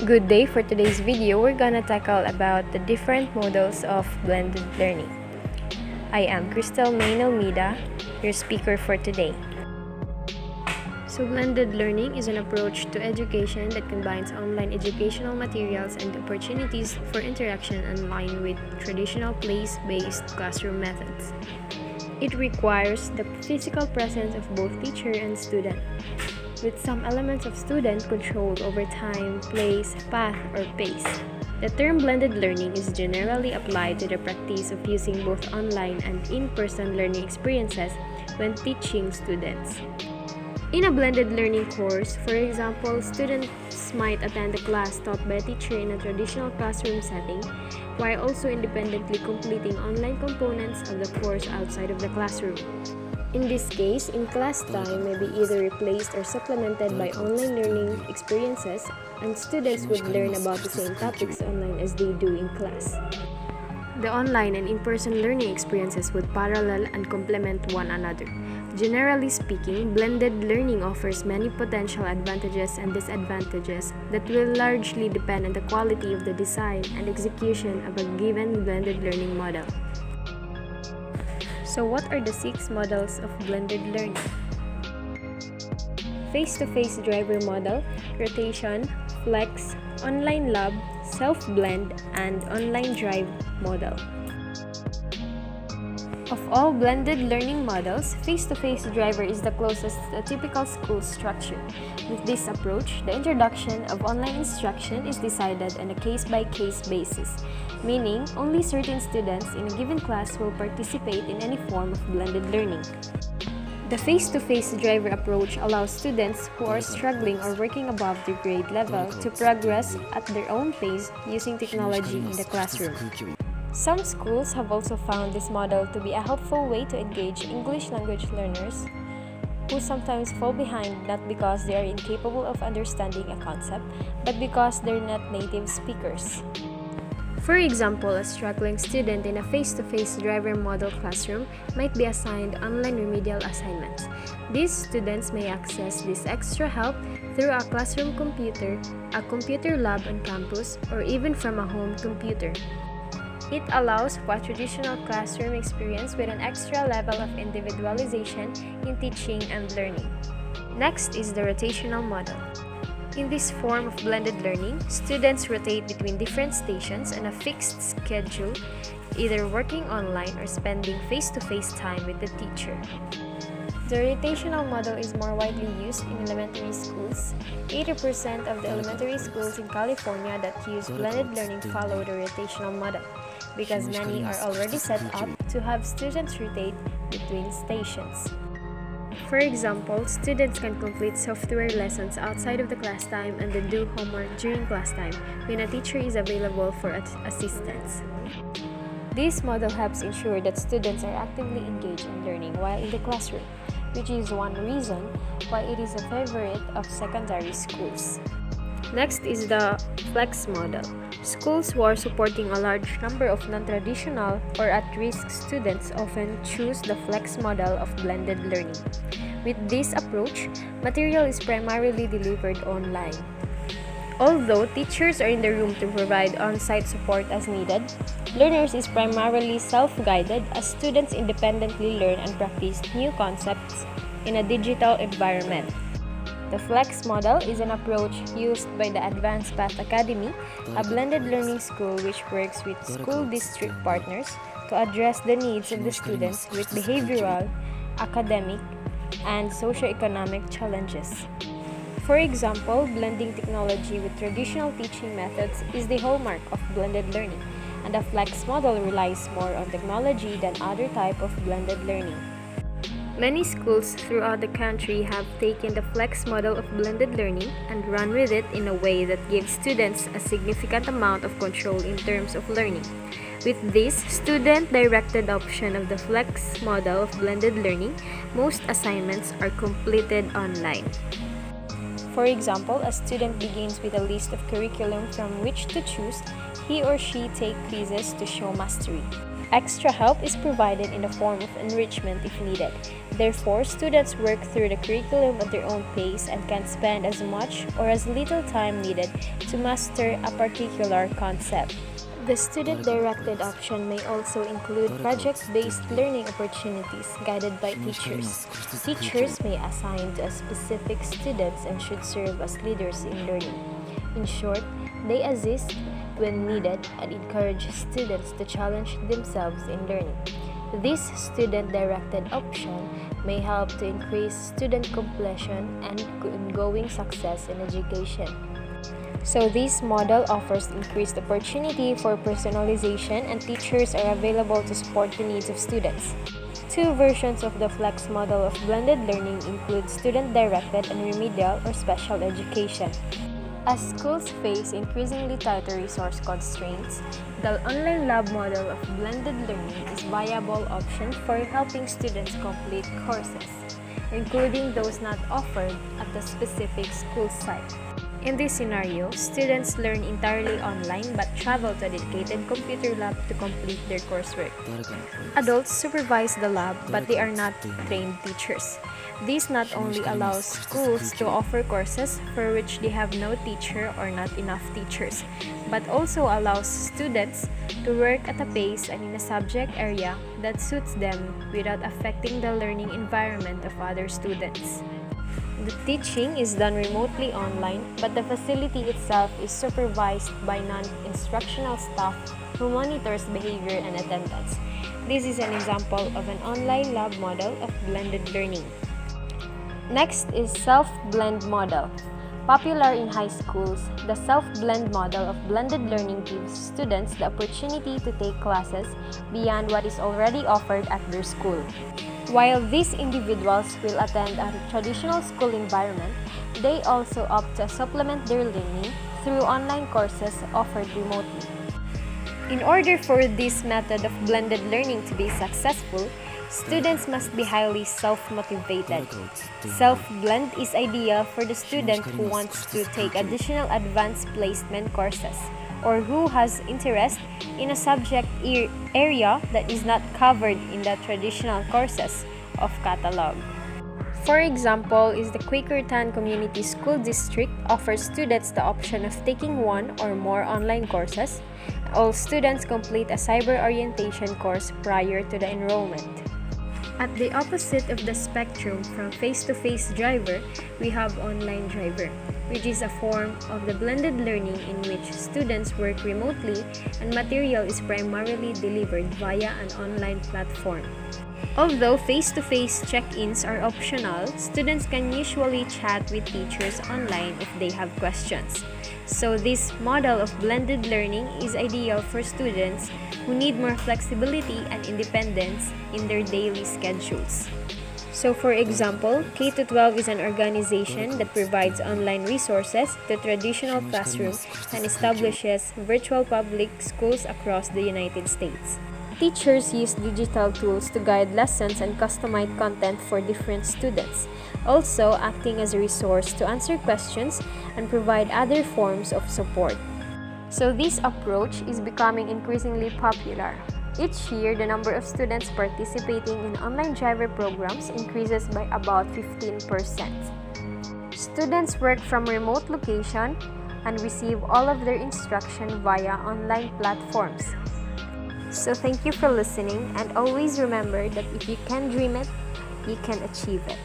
Good day. For today's video, we're gonna tackle about the different models of blended learning. I am Crystal Main Almeida, your speaker for today. So blended learning is an approach to education that combines online educational materials and opportunities for interaction in line with traditional place-based classroom methods. It requires the physical presence of both teacher and student, with some elements of student control over time, place, path, or pace. The term blended learning is generally applied to the practice of using both online and in-person learning experiences when teaching students. In a blended learning course, for example, students might attend a class taught by a teacher in a traditional classroom setting, while also independently completing online components of the course outside of the classroom. In this case, in-class time may be either replaced or supplemented by online learning experiences, and students would learn about the same topics online as they do in class. The online and in-person learning experiences would parallel and complement one another. Generally speaking, blended learning offers many potential advantages and disadvantages that will largely depend on the quality of the design and execution of a given blended learning model. So what are the 6 models of blended learning? Face-to-face driver model, rotation, flex, online lab, self-blend, and online drive model. Of all blended learning models, face-to-face driver is the closest to a typical school structure. With this approach, the introduction of online instruction is decided on a case-by-case basis, meaning only certain students in a given class will participate in any form of blended learning. The face-to-face driver approach allows students who are struggling or working above their grade level to progress at their own pace using technology in the classroom. Some schools have also found this model to be a helpful way to engage English language learners who sometimes fall behind not because they are incapable of understanding a concept, but because they're not native speakers. For example, a struggling student in a face-to-face driver model classroom might be assigned online remedial assignments. These students may access this extra help through a classroom computer, a computer lab on campus, or even from a home computer. It allows for a traditional classroom experience with an extra level of individualization in teaching and learning. Next is the rotational model. In this form of blended learning, students rotate between different stations on a fixed schedule, either working online or spending face-to-face time with the teacher. The rotational model is more widely used in elementary schools. 80% of the elementary schools in California that use blended learning follow the rotational model, because many are already set up to have students rotate between stations. For example, students can complete software lessons outside of the class time and then do homework during class time when a teacher is available for assistance. This model helps ensure that students are actively engaged in learning while in the classroom, which is one reason why it is a favorite of secondary schools. Next is the flex model. Schools who are supporting a large number of non-traditional or at-risk students often choose the flex model of blended learning. With this approach, material is primarily delivered online. Although teachers are in the room to provide on-site support as needed, learners is primarily self-guided as students independently learn and practice new concepts in a digital environment. The Flex model is an approach used by the Advanced Path Academy, a blended learning school which works with school district partners to address the needs of the students with behavioral, academic, and socioeconomic challenges. For example, blending technology with traditional teaching methods is the hallmark of blended learning, and the Flex model relies more on technology than other type of blended learning. Many schools throughout the country have taken the Flex model of blended learning and run with it in a way that gives students a significant amount of control in terms of learning. With this student-directed option of the Flex model of blended learning, most assignments are completed online. For example, a student begins with a list of curriculum from which to choose. He or she takes quizzes to show mastery. Extra help is provided in the form of enrichment if needed. Therefore, students work through the curriculum at their own pace and can spend as much or as little time needed to master a particular concept. The student-directed option may also include project-based learning opportunities guided by teachers. Teachers may assign to a specific students and should serve as leaders in learning. In short, they assist when needed and encourage students to challenge themselves in learning. This student-directed option may help to increase student completion and ongoing success in education. So this model offers increased opportunity for personalization and teachers are available to support the needs of students. Two versions of the Flex model of blended learning include student-directed and remedial or special education. As schools face increasingly tighter resource constraints, the online lab model of blended learning is a viable option for helping students complete courses, including those not offered at the specific school site. In this scenario, students learn entirely online but travel to a dedicated computer lab to complete their coursework. Adults supervise the lab but they are not trained teachers. This not only allows schools to offer courses for which they have no teacher or not enough teachers, but also allows students to work at a pace and in a subject area that suits them without affecting the learning environment of other students. The teaching is done remotely online, but the facility itself is supervised by non-instructional staff who monitors behavior and attendance. This is an example of an online lab model of blended learning. Next is self-blend model. Popular in high schools, the self-blend model of blended learning gives students the opportunity to take classes beyond what is already offered at their school. While these individuals will attend a traditional school environment, they also opt to supplement their learning through online courses offered remotely. In order for this method of blended learning to be successful, students must be highly self-motivated. Self-blend is ideal for the student who wants to take additional advanced placement courses or who has interest in a subject area that is not covered in the traditional courses of catalog. For example, is the Quakertown Community School District offers students the option of taking one or more online courses. All students complete a cyber orientation course prior to the enrollment. At the opposite of the spectrum from face-to-face driver, we have online driver, which is a form of the blended learning in which students work remotely and material is primarily delivered via an online platform. Although face-to-face check-ins are optional, students can usually chat with teachers online if they have questions. So this model of blended learning is ideal for students who need more flexibility and independence in their daily schedules. So for example, K-12 is an organization that provides online resources to traditional classrooms and establishes virtual public schools across the United States. Teachers use digital tools to guide lessons and customize content for different students, also acting as a resource to answer questions and provide other forms of support. So this approach is becoming increasingly popular. Each year, the number of students participating in online driver programs increases by about 15%. Students work from remote location and receive all of their instruction via online platforms. So thank you for listening, and always remember that if you can dream it, you can achieve it.